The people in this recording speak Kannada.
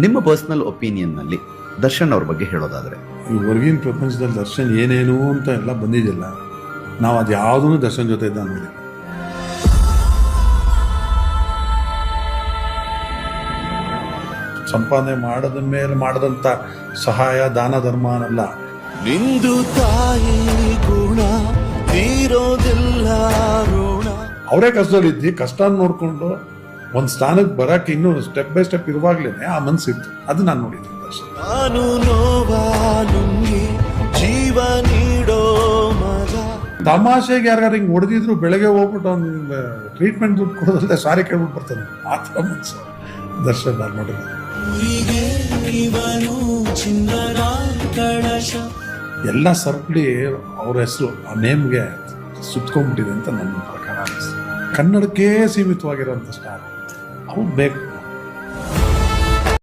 ನಿಮ್ಮ ಪರ್ಸನಲ್ ಒಪಿನಿಯನ್ನಲ್ಲಿ ದರ್ಶನ್ ಅವ್ರ ಬಗ್ಗೆ ಹೇಳೋದಾದ್ರೆ, ಈ ಹೊರಗಿನ ಪ್ರಪಂಚದಲ್ಲಿ ದರ್ಶನ್ ಏನೇನು ಅಂತ ಎಲ್ಲ ಬಂದಿದ್ದಿಲ್ಲ. ನಾವು ಅದು ಯಾವುದೂ ದರ್ಶನ್ ಜೊತೆ ಇದ್ದ ಅಂದಿಲ್ಲ. ಸಂಪಾದನೆ ಮಾಡದ ಮೇಲೆ ಮಾಡದಂತ ಸಹಾಯ ದಾನ ಧರ್ಮ ಅನ್ನಲ್ಲ. ನಿಂದು ತಾಯಿ ಗುಣ ತೀರೋದಿಲ್ಲ ಋಣ. ಅವರೇ ಕಷ್ಟದಲ್ಲಿದ್ದು ಕಷ್ಟ ನೋಡ್ಕೊಂಡು ಒಂದು ಸ್ಥಾನಕ್ಕೆ ಬರಕ್ಕೆ ಇನ್ನೂ ಸ್ಟೆಪ್ ಬೈ ಸ್ಟೆಪ್ ಇರುವಾಗ್ಲೇನೆ ಆ ಮನ್ಸಿತ್ತು. ಅದು ನಾನು ನೋಡಿದ್ದೀನಿ ದರ್ಶನ್. ನಾನು ನೋವಾ ನುಂಗಿ ಜೀವ ನೀಡೋ ಮಗ. ತಮಾಷೆಗೆ ಯಾರು ಹಿಂಗೆ ಹೊಡೆದಿದ್ರು ಬೆಳಗ್ಗೆ ಹೋಗ್ಬಿಟ್ಟು ಒಂದು ಟ್ರೀಟ್ಮೆಂಟ್ ದುಡ್ಡು ಕೊಡೋದಲ್ಲದೆ ಸಾರಿ ಕೇಳ್ಬಿಟ್ಟು ಬರ್ತಾನೆ. ಆ ಥರ ಮನ್ಸು ದರ್ಶನ್ ನಾನು ನೋಡಿರೋದು. ಊರಿಗೆ ಇವನು ಚಿನ್ನದ ಕಳಶ. ಎಲ್ಲ ಸರ್ಕಲಿ ಅವ್ರ ಹೆಸರು ಆ ನೇಮ್ಗೆ ಸುತ್ಕೊಂಡ್ಬಿಟ್ಟಿದೆ ಅಂತ ನನ್ನ ಪ್ರಕಾರ ಅನಿಸ್ತು. ಕನ್ನಡಕ್ಕೆ ಸೀಮಿತವಾಗಿರೋಂಥ ಸ್ಟಾರ್ ಅವ್ರು ಬೇಕು.